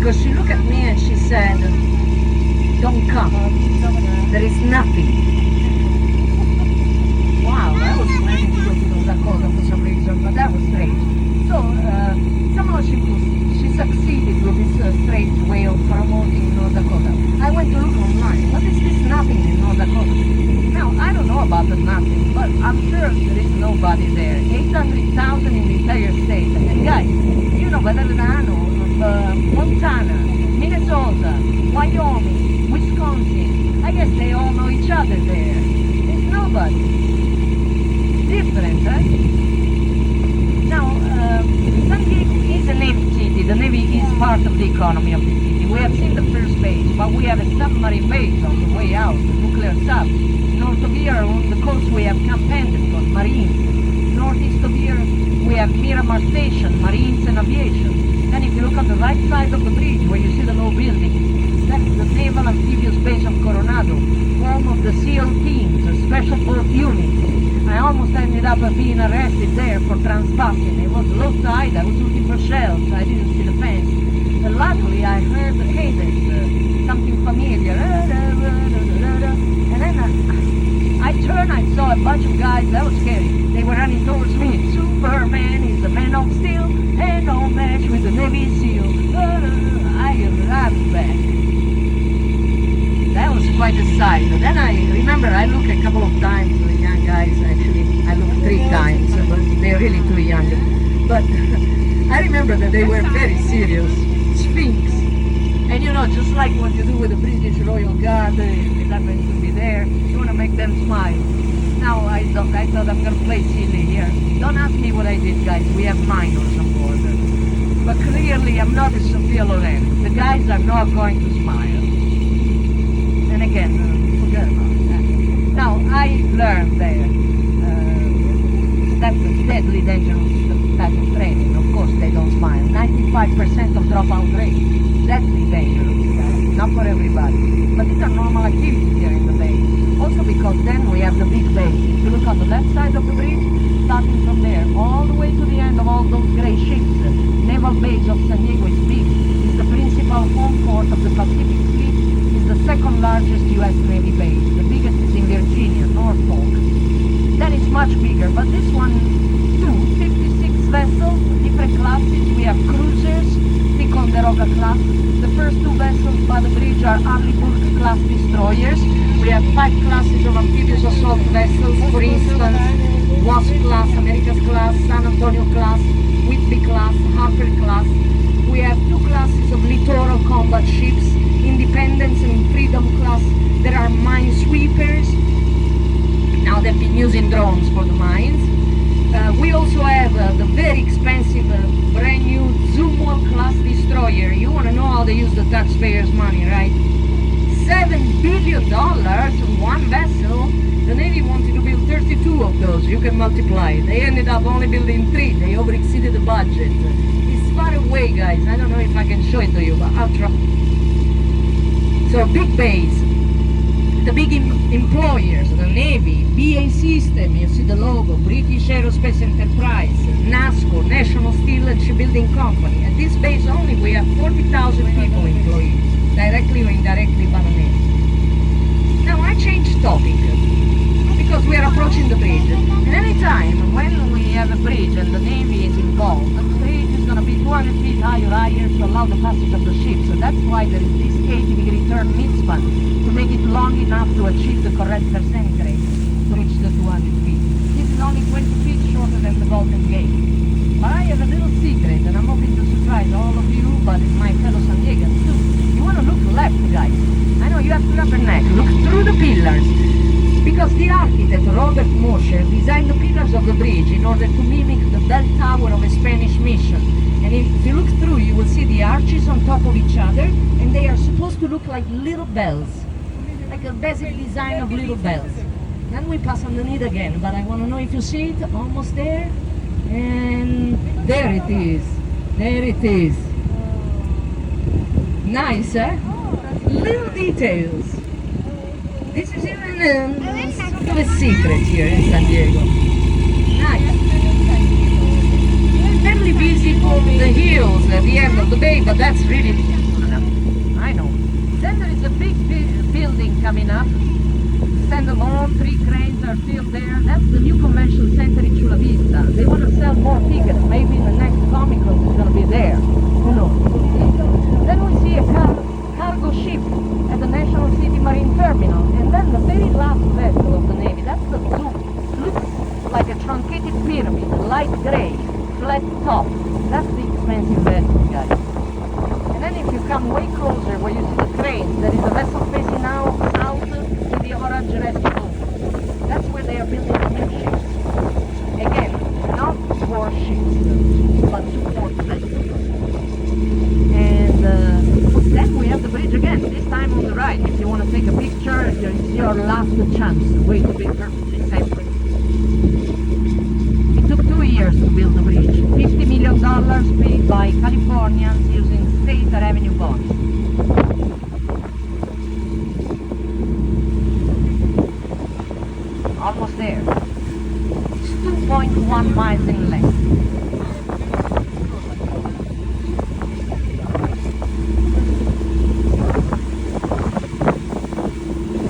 because she looked at me and she said, "Don't come. There is nothing." Wow, I was planning to go to North Dakota for some reason, but that was strange. So somehow she succeeded with this strange way of promoting North Dakota. I went to look online. What is this nothing in North Dakota? Now, I don't know about the nothing, but I'm sure there is nobody there. 800,000 in the entire state. And guys, you know better than I know of Montana, Minnesota, Wyoming, Wisconsin. I guess they all know each other there. There's nobody. Different, huh? Now, San Diego is a Navy city. The Navy is part of the economy of the city. We have seen the first base, but we have a submarine base on the way out, the nuclear sub. North of here, on the coast, we have Camp Pendleton, Marines. Northeast of here, we have Miramar Station, Marines and Aviation. Then if you look on the right side of the bridge, where you see the low building, that's the Naval Amphibious Base of Coronado, home of the SEAL teams, a special boat unit. I almost ended up being arrested there for transpassing. It was low tide, I was looking for shells, I didn't see the fence. But luckily I heard, hey, there's something familiar. And then I turned, I saw a bunch of guys, that was scary. They were running towards me. Superman is a man of steel, and no match with the Navy SEAL. I ran back. That was quite a sight. Then I remember I looked a couple of times, the young guys actually, I looked 3 times, but they're really too young. But I remember that they were very serious, Sphinx. And you know, just like what you do with the British Royal Guard, it happens to be there, you want to make them smile. Now I thought I'm going to play silly here. Don't ask me what I did, guys, we have minors on board. But clearly I'm not a Sophia Loren. The guys are not going to smile. And again, forget about that. Now, I learned there, that's a deadly dangerous type of training. Of course, they don't smile. 95% of dropout rate. Deadly dangerous, guys. Not for everybody. But these are normal activities here in the bay. Also because then we have the big bay. If you look on the left side of the bridge, starting from there, all the way to the end of all those gray ships, naval base of San Diego is big. It's the principal home port of the Pacific Fleet. It's the second largest U.S. Navy base. The biggest is in Virginia, Norfolk. Then it's much bigger, but this one, too, 56 vessels, different classes. We have cruisers, Ticonderoga class. The first 2 vessels by the bridge are Arleigh class destroyers. We have 5 classes of amphibious assault vessels, for instance, Wasp class, America's class, San Antonio class, Whitby class, Harper class. We have 2 classes of littoral combat ships, Independence and Freedom class. There are minesweepers. Now they've been using drones for the mines. We also have the very expensive brand new Zumwalt class destroyer. You want to know how they use the taxpayers' money, right? $7 billion on one vessel. The Navy wanted to build 32 of those. You can multiply. They ended up only building 3. They over-exceeded the budget. It's far away, guys. I don't know if I can show it to you, but I'll try. So big base. The big employers, the Navy, BAE System, you see the logo, British Aerospace Enterprise, NASCO, National Steel and Shipbuilding Company. At this base only we have 40,000 people employed, directly or indirectly by the Navy. Now I changed topic, because we are approaching the bridge. And any time when we have a bridge and the Navy is involved, the bridge is going to be 200 feet higher to allow the passage of the ship. So that's why there is this 80-degree turn midspan, to make it long enough to achieve the correct percent rate to reach the 200 feet. This is only 20 feet shorter than the Golden Gate. But I have a little secret, and I'm hoping to surprise all of you, but my fellow San Diegans too. You want to look left, guys. I know you have to rubberneck. Look through the pillars. Because the architect, Robert Mosher, designed the pillars of the bridge in order to mimic the bell tower of a Spanish mission. And if you look through, you will see the arches on top of each other, and they are supposed to look like little bells. Like a basic design of little bells. Then we pass underneath again, but I want to know if you see it, almost there. And there it is. There it is. Nice, eh? Little details. This is even sort of a secret here in San Diego. Nice. We're barely visible the hills at the end of the bay, but that's really China. I know. Then there is a big building coming up. Standalone, 3 cranes are still there. That's the new convention center in Chula Vista. They want to sell more tickets. Maybe in the next Comic Con it's going to be there. Who knows? Then we see a cargo ship at the National City Marine Terminal. And then the very last vessel of the Navy, that's the Zoom. Looks like a truncated pyramid, light gray, flat top. That's the expensive vessel, guys. And then if you come way closer where you see the cranes, there is a vessel facing out with the orange rescue boat. That's where they are building the new ships. Again, not warships, but support vessels. And then we have the bridge again, this time on the right. If you want to take a picture, it's your last chance. Way to be perfectly safe. It took 2 years to build the bridge. $50 million paid by Californians using state revenue bonds. Almost there. It's 2.1 miles in length.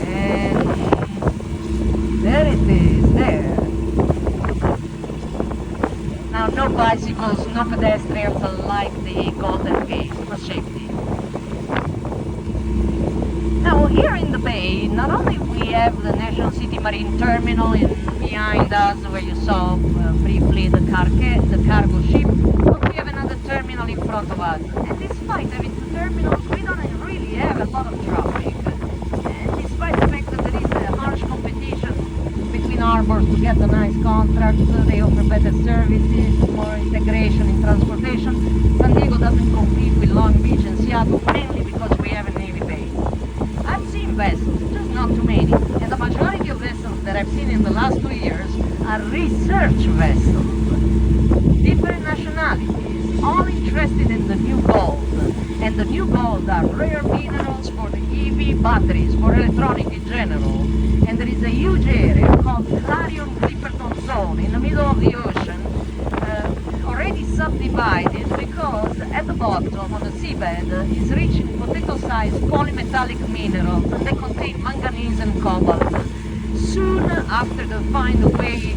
And there it is, there. Now no bicycles, no pedestrians like the Golden Gate for safety. Now here in the bay, not only we have the National City Marine Terminal behind us where you saw briefly the cargo ship, but we have another terminal in front of us. And despite having 2 terminals, we don't really have a lot of traffic. And despite the fact that there is a harsh competition between harbors to get the nice contracts, they offer better services, more integration in transportation. San Diego doesn't compete with Long Beach and Seattle, mainly because we have a Navy base. I've seen vessels, just not too many, and the majority of vessels that I've seen in the last 2 years are research vessels. Different nationalities, all interested in the new gold. And the new gold are rare minerals for the EV batteries, for electronic in general. And there is a huge area called Clarion-Clipperton Zone in the middle of the ocean, already subdivided because at the bottom on the seabed is rich in potato-sized polymetallic minerals, and they contain manganese and cobalt. Soon after they find a way,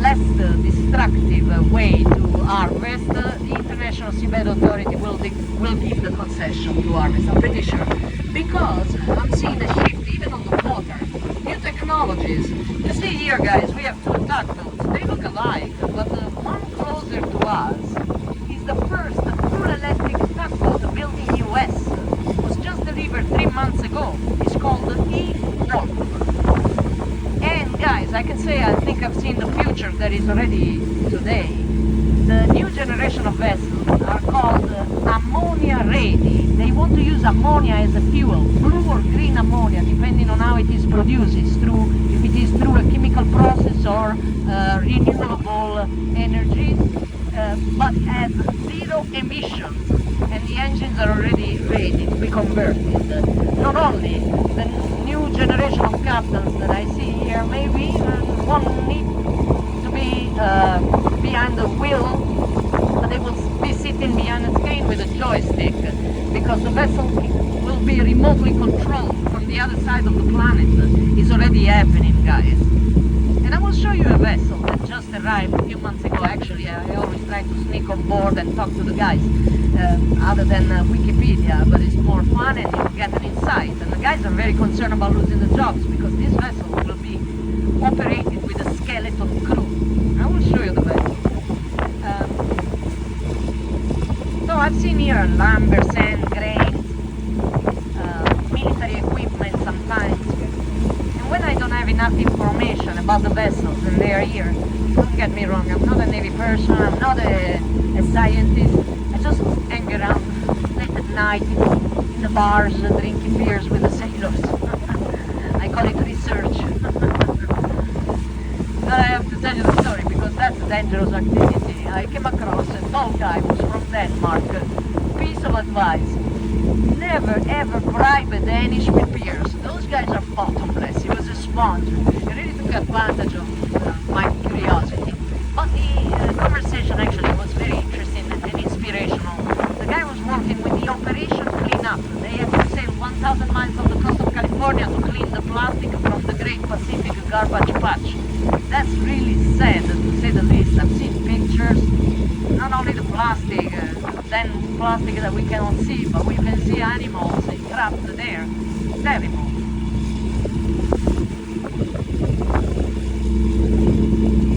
less destructive way to harvest, the International Seabed Authority will give the concession to harvest, I'm pretty sure. Because I'm seeing a shift even on the water. New technologies. You see here, guys, we have 2 tugboats. They look alike, but the one closer to us is the first full electric tugboat built in the US. It was just delivered 3 months ago. It's called the E-Wolf. And guys, I can say I think I've seen the future that is already today. The new generation of vessels are called ammonia ready. They want to use ammonia as a fuel, blue or green ammonia, depending on how it is produced. If it is through a chemical process or renewable energies, but has 0 emissions. And the engines are already ready to be converted. Not only the new generation of captains that I see here, maybe won't need to be behind the wheel, but they will be sitting behind a screen with a joystick, because the vessel will be remotely controlled from the other side of the planet. It's already happening, guys. And I will show you a vessel that just arrived a few months ago. Actually, I always try to sneak on board and talk to the guys, other than Wikipedia, but it's more fun and you get an insight. And the guys are very concerned about losing the jobs, because this vessel will be operated with a skeleton crew. I will show you the vessel. So I've seen here lumber, sand, grains, military equipment sometimes. And when I don't have enough information about the vessels and they are here, don't get me wrong, I'm not a Navy person, I'm not a scientist. I just hang around late at night in the bars, drinking beers with the sailors. I call it research. But I have to tell you the story, because that's a dangerous activity. I came across a tall guy who was from Denmark. Piece of advice: never ever bribe a Danish with beers. Those guys are bottomless. He was a sponge. He really took advantage of my curiosity. But the conversation actually was very interesting and inspirational. The guy was working with the operation garbage patch. That's really sad, to say the least. I've seen pictures, not only the plastic, then plastic that we cannot see, but we can see animals trapped there. Terrible.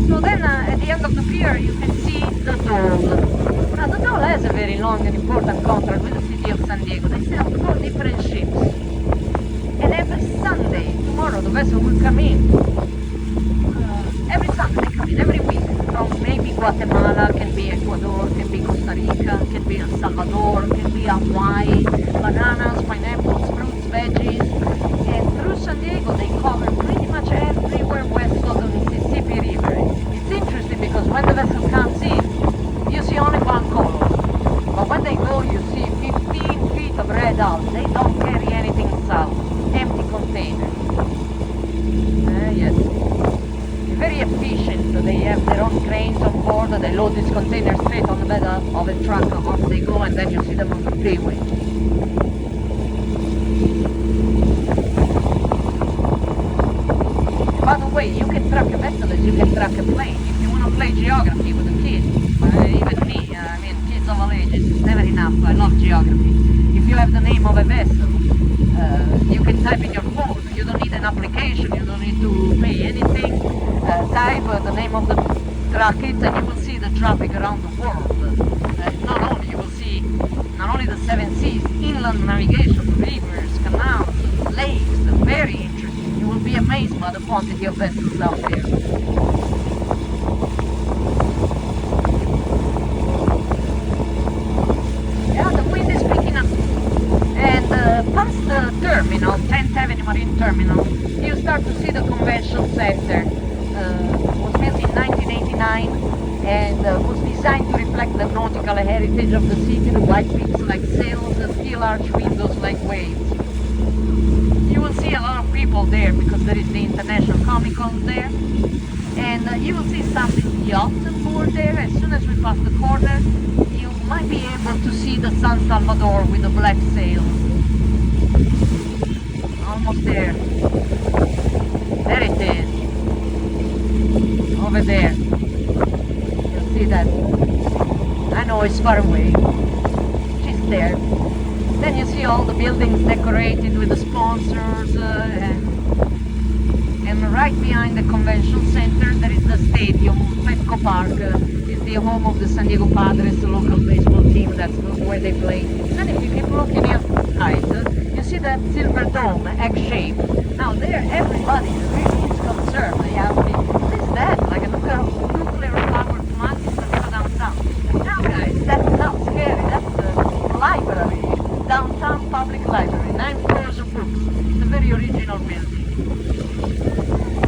So then at the end of the pier you can see the Dole. Now the Dole has a very long and important contract with the city of San Diego. They sail 4 different ships. And every Sunday, tomorrow, the vessel will come in. Every Sunday they come in, every week. From maybe Guatemala, can be Ecuador, can be Costa Rica, can be El Salvador, can be Hawaii. Bananas, pineapples, fruits, veggies. And through San Diego they cover pretty much everywhere west of the Mississippi River. It's interesting because when the vessel comes in, you see only one color. But when they go, you see 15 feet of red out. They don't carry anything south. Empty containers. Yes. Very efficient. They have their own cranes on board. They load these containers straight on the bed of a truck. Off they go, and then you see them on the freeway. By the way, you can track a vessel as you can track a plane. If you want to play geography with the kids, even me, I mean kids of all ages, it's never enough. I love geography. If you have the name of a vessel, you can type in your phone. You don't need an application, you don't need to pay anything. Type the name of the track it and you will see the traffic around the world. Not only you will see not only the 7 seas, inland navigation, rivers, canals, lakes, very interesting. You will be amazed by the quantity of vessels out there. Yeah, the wind is picking up. And past the terminal, 10th Avenue Marine Terminal, you start to see the convention center. Was built in 1989 and was designed to reflect the nautical heritage of the city, the white peaks like sails, the steel arch windows like waves. You will see a lot of people there because there is the International Comic Con there. And you will see some yachts aboard there. As soon as we pass the corner, you might be able to see the San Salvador with the black sails. Almost there. There it is. Over there. You'll see that. I know it's far away. She's there. Then you see all the buildings decorated with the sponsors and right behind the convention center there is the stadium, Petco Park. It's the home of the San Diego Padres, the local baseball team. That's where they play. And if you keep looking outside, you see that silver dome, egg shape. Now there everybody really is concerned. They have what is that? Like a nuclear power plant in San Diego downtown. Now guys, that's not scary. That's the library. Downtown Public Library. 9 floors of books. It's a very original building.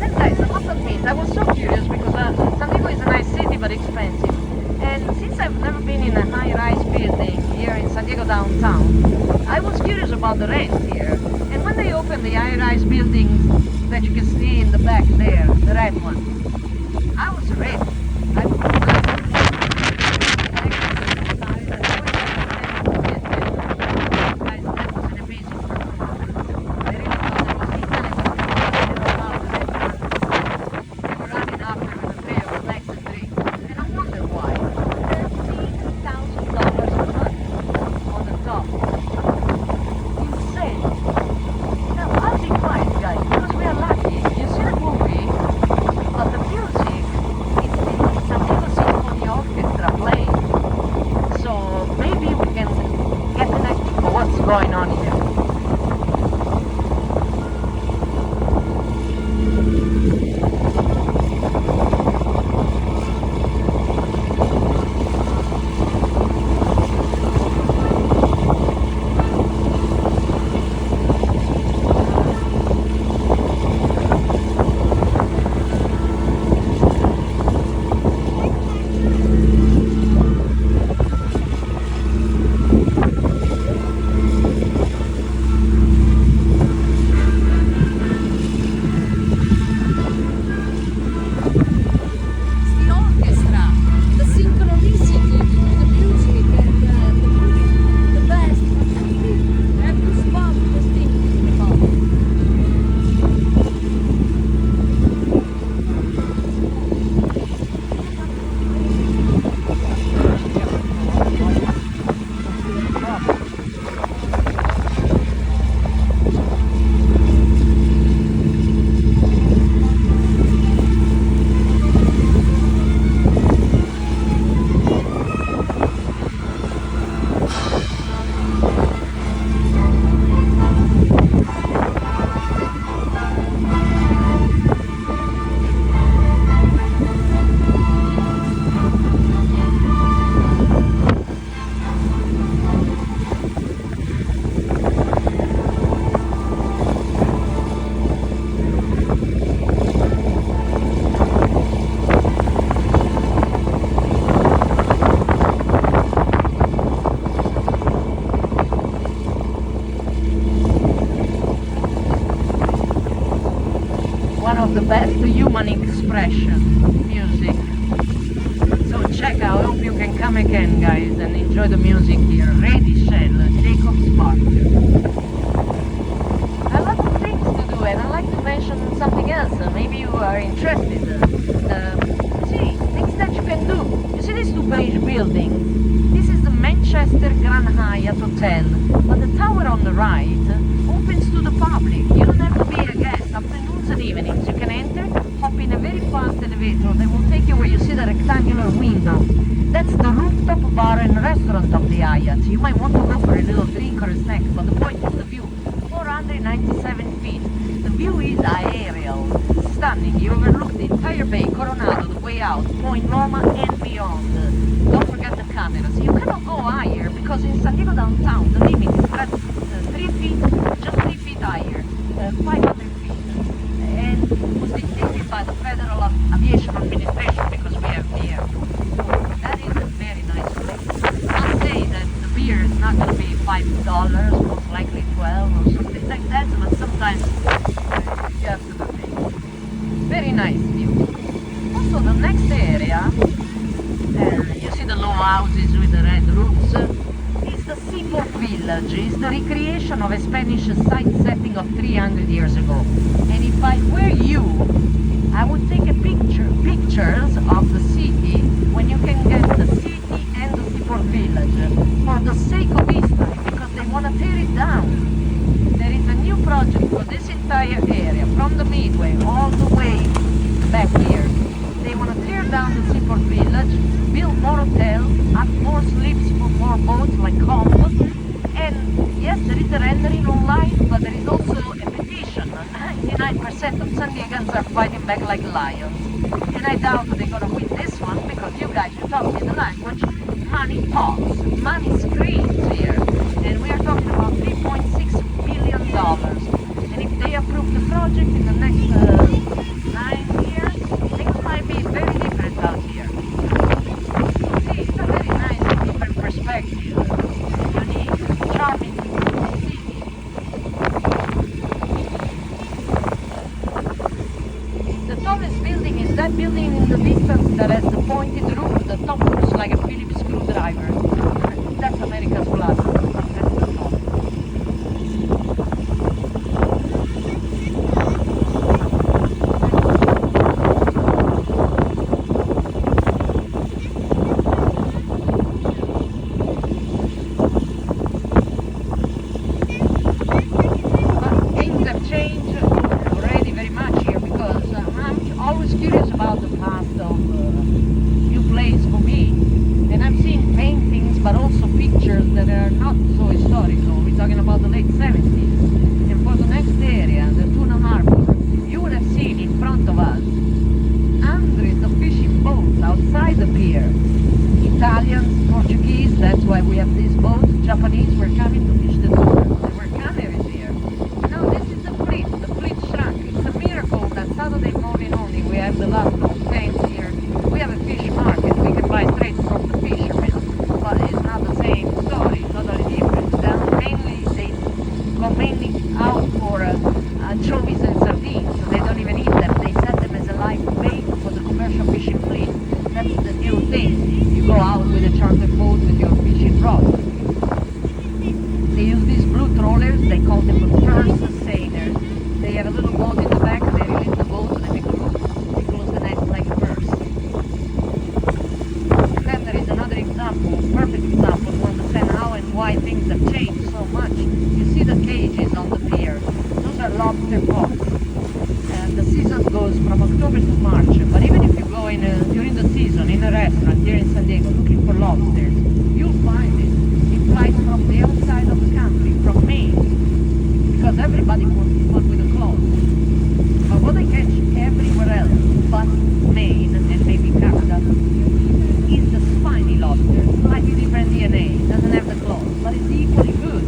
And guys, I must admit, I was so curious because San Diego is a nice city but expensive. And since I've never been in a high-rise building here in San Diego downtown, I was curious about the rent here. And when they opened the high-rise buildings that you can see in the back there, the red one, I was ready. Going on here. One of the best human expression, music. So check out, I hope you can come again, guys, and enjoy the music here. Ready Shell, Jacob's Park. A lot of things to do, and I'd like to mention something else. Maybe you are interested. See, things that you can do. You see this two-page building? This is the Manchester Grand Hyatt Hotel, but the tower on the right opens to the public. You don't have to be a guest. Afternoons and evenings you can enter, hop in a very fast elevator that will take you where you see the rectangular window. That's the rooftop bar and restaurant of the Hyatt. You might want to go for a little drink or a snack, but the point is the view. 497 feet. The view is aerial. Stunning. You overlook the entire bay, Coronado, the way out, Point Loma and beyond. Don't forget the cameras. You cannot go higher because in San Diego downtown the limit is 3 feet, just 3 feet higher, 500 feet. And was dictated by the Federal Aviation Administration because we have the airport. That is a very nice place. I'll say that the beer is not going to be $5, most likely 12 or something like that, but sometimes you have to pay. Very nice view. Also the next area, you see the low houses with the red roofs, is the Seaport Village. It's the recreation of a Spanish site setting of 300 years ago. And if I were you, I would take pictures of the city when you can get the city and the Seaport Village for the sake of history, because they want to tear it down. There is a new project for this entire area, from the Midway all the way back here. They want to tear down the Seaport Village, build more hotels, add more slips for more boats like Compass. And yes, there is a rendering online, but there is also a petition. 99% of San Diegans are fighting back like lions. And I doubt they're going to win this one, because you guys, you talk me the language. Money talks, money screams here. And we are talking about $3.6 billion. And if they approve the project in the next 9 years, things might be very different out here. So see, it's a very nice, different perspective. Unique, charming city. The tallest building is that building in the distance that has the pointed roof. The top looks like a Phillips screwdriver. That's America's Plaza. That's the top. That are not so historical. We're talking about the late 70s. And for the next area, the Tuna Harbor, you would have seen in front of us hundreds of fishing boats outside the pier. Italians, Portuguese, that's why we have these boats. Japanese were coming to fish the tuna. There were canneries here. Now this is the fleet shrunk. It's a miracle that Saturday morning only we have the last of tanks here. We have a fish market. We can buy straight from the fishermen. But it's not the same story, totally different. They go mainly out for anchovies and sardines, so they don't even eat them. They set them as a live bait for the commercial fishing fleet. That's the new thing. You go out with a chartered boat with your fishing rod. They use these blue trawlers, they call them purse sailors. They have a little boat in the back, they release the boat, and they make a loop, they close the net like a purse. Then there is another example, perfect example, to understand how and why things have changed so much. You see the cages on the pier. Those are lobster pots. The season goes from October to March. But even if you go in during the season in a restaurant here in San Diego looking for lobsters, you'll find it. It flies from the outside of the country, from Maine, because everybody wants one with a claw. But what they catch everywhere else, but Maine and maybe Canada, is the spiny lobster. Slightly different DNA, doesn't have the claws, but it's equally good.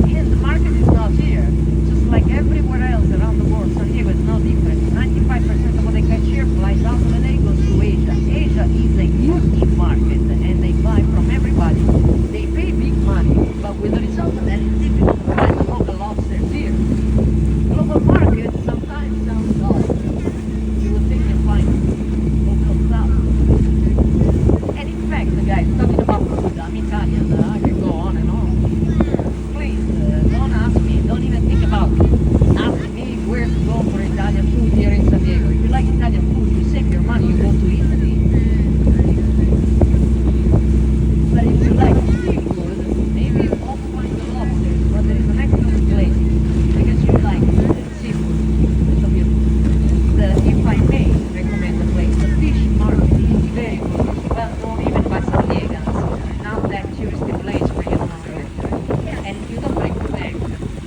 And the market is not here. Just like everywhere else around the world, San Diego is no different. 95% of what they catch here flies out of LA, goes to Asia. Asia is a huge market and they buy from everybody. They pay big money, but with the result of that it's difficult to find the local lobsters here. Global market sometimes sounds odd. You would think you find local stuff. And in fact, guys, talking about food, I'm Italian, I can go on and on. Please, don't ask me, don't even think about asking me where to go for Italian food here in San Diego. If you like Italian food, you save your money, you go to Italy. But if you like seafood, maybe you won't find the lobsters, but there is an excellent place. I guess you like seafood. So if I may recommend the place, the fish market is very good. It's well known even by San Diegans. Not that touristy place where you don't enter. And you don't break the bank,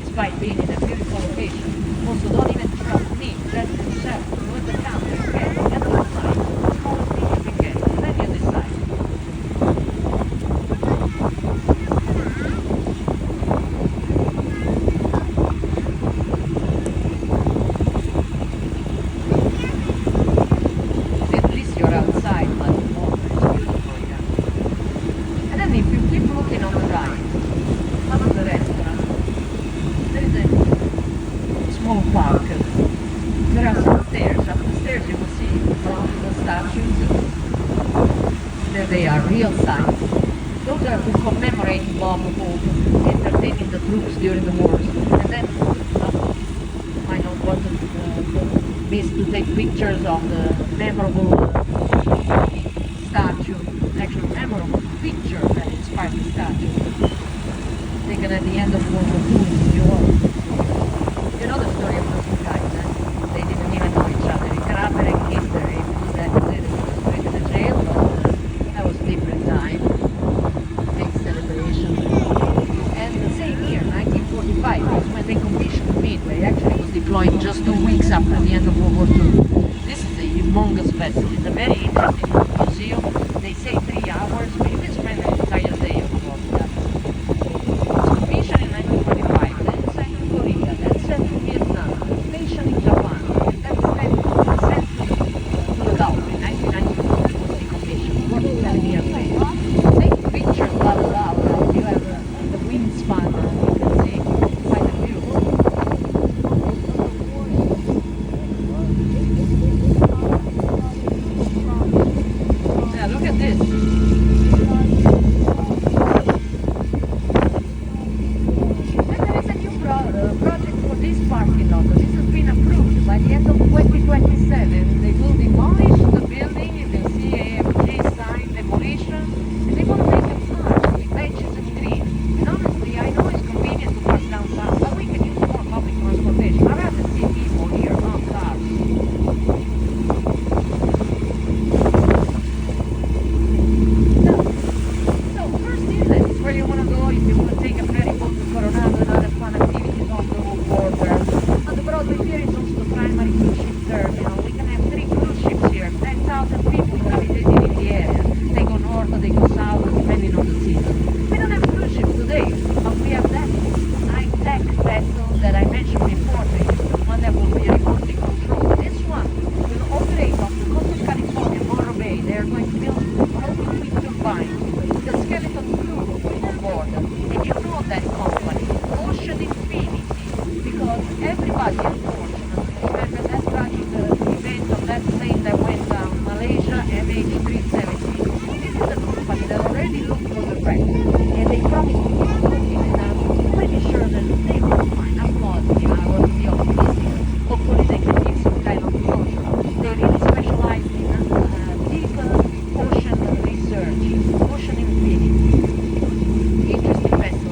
despite being in a beautiful location. Also, don't even trust me. Dress yourself. Go at the counter. Get the side. Smallest thing you can get. Then you decide. At least you're outside, but the water is beautiful, yeah. And then if you keep looking on the right, above the restaurant, there is a small park. There are some stairs. Up the stairs you will see the statues. There they are, real size. Those are to commemorate Bob Hope entertaining the troops during the wars. And then I don't want to miss to take pictures of the memorable statue, actual memorable picture that inspired the statue, taken at the end of World War II in New York. You know the story of those two guys, eh? They didn't even know each other. Carver and Kister, it was that they were straight to the jail, but that was a different time. Big celebration. And the same year, 1945, was when they commissioned Midway. Actually, it was deployed just 2 weeks after the end of World War II. This is a humongous vessel. It's a very interesting museum. They say 3 hours, but you can spend an entire day on board that. It's commissioned in 1945, then sent to Korea, then sent to Vietnam, stationed in Japan, then sent to the Gulf in 1994. It was decommissioned, 47 years later. Take pictures, blah blah blah. You have the wingspan, you can see quite a view. Yeah, look at this. And there is a new project for this parking lot. This has been approved. By the end of 2027, they will demolish the building. You can see AFG sign demolition. And they want to make it smart with benches and green. And honestly, I know it's convenient to park downtown, but we can use more public transportation. I'd rather see people here, not cars. So first inlet is where you want to go if you want to take a ferry boat to Coronado and other fun activities on the water. On the Broadway Pier is also the primary cruise ship terminal. We can have 3 cruise ships here, 10,000 people gravitating in the area. They go north or they go south, depending on the season. We don't have cruise ships today, but we have that high-tech vessel that I mentioned before, the one that will be remotely controlled. This one will operate off the coast of California, Morro Bay. They are going to build floating wind turbines with a skeleton crew on board. And you know that company, Ocean Infinity, because everybody, unfortunately, remember that tragic event of that plane that went down, Malaysia MH370. This is a company that already looked for the wreck, and they promised to keep looking, and I'm pretty sure that they will find. I'm positive, I want to be optimistic. Hopefully they can give some kind of closure. They really specialize in deep ocean research, Ocean Infinity. Interesting vessel.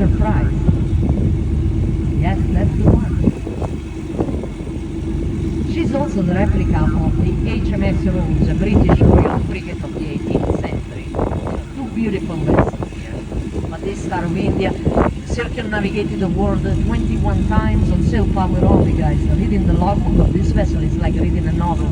surprised. Yes, that's the one. She's also the replica of the HMS Rose, a British Royal frigate of the 18th century. So two beautiful vessels here. But this Star of India circumnavigated the world 21 times on sail power only, guys. Reading the logbook of this vessel is like reading a novel.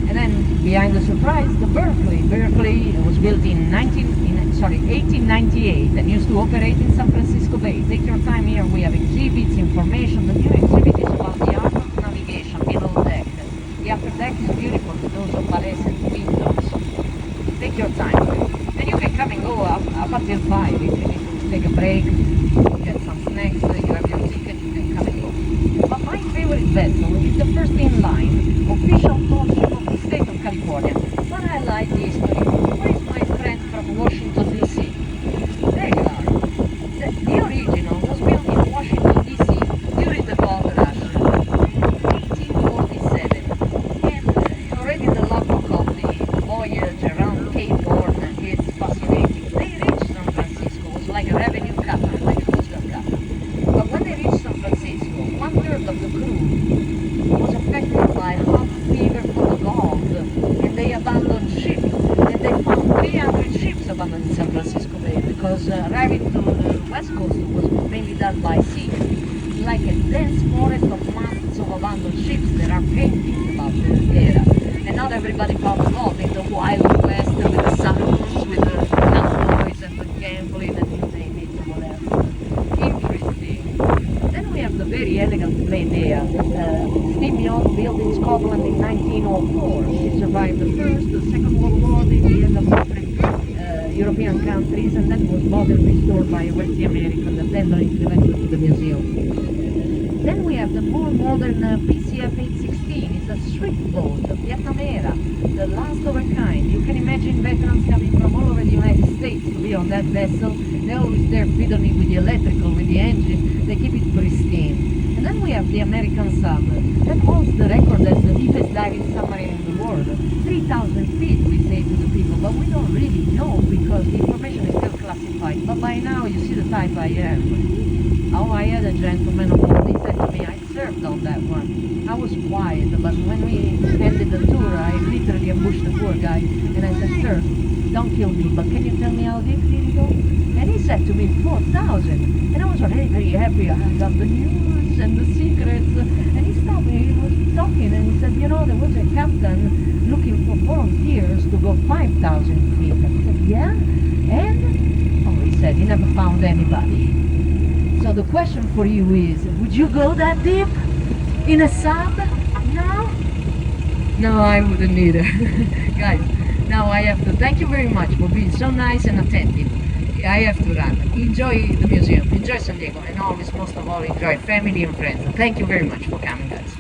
And then behind the surprise, the Berkeley. Berkeley was built in 1898 and used to operate in San Francisco Bay. Take your time here. We have exhibits, information. The new exhibit is about the art of navigation, middle deck. The upper deck is beautiful with those opalescent windows. Take your time. Then you can come and go up until 5 if you need to take a break, get some snacks, you have your ticket, you can come and go. But my favorite vessel is the first in line, official tour ship of the state of California. But I like the history. Where is my friend from Washington, D.C.? There you are. The original was built in Washington, D.C. during the gold rush, 1847. And already the logbook of the voyage around Cape Horn is fascinating. They reached San Francisco, it was like a revenue cutter, like a coastal cutter. But when they reached San Francisco, 1/3 of the crew was affected by hot fever for the gold, and they abandoned ship. And they found 300 ships abandoned in San Francisco Bay because arriving to the west coast was mainly done by sea. Like a dense forest of masts of abandoned ships. There are paintings about the era. And not everybody found love in the wild west with the saloons, with the cowboys and the gambling and you name it or whatever. Interesting. Then we have the very elegant Medea, steam yacht built in Scotland in 1904. She survived the First, the Second World War, the end of different European countries, and then was bought and restored by a wealthy American that then implemented to the museum. Then we have the more modern PCF 816. It's a street boat, the Vietnam era, the last of a kind. You can imagine veterans coming from all over the United States to be on that vessel. They're always there fiddling with the electrical, with the engine. They keep it pristine. And then we have the American Sub. That holds the record as the deepest diving submarine in the world. 3,000 feet, we say to the people, but we don't really know because the information is still classified. But by now, you see the type I am. Oh, I had a gentleman on board. He said to me, I served on that one. I was quiet, but when we ended the tour, I literally ambushed the poor guy. And I said, sir, don't kill me, but can you tell me how deep did he go? And he said to me, 4,000. And I was already very happy. I got the news and the secrets. And he stopped me. He was talking and he said, you know, there was a captain looking for volunteers to go 5,000 feet. I said, yeah? And? Oh, he said, he never found anybody. So the question for you is, would you go that deep? In a sub? No? No, I wouldn't either. Guys, now I have to thank you very much for being so nice and attentive. I have to run. Enjoy the museum, enjoy San Diego, and always, most of all, enjoy family and friends. Thank you very much for coming, guys.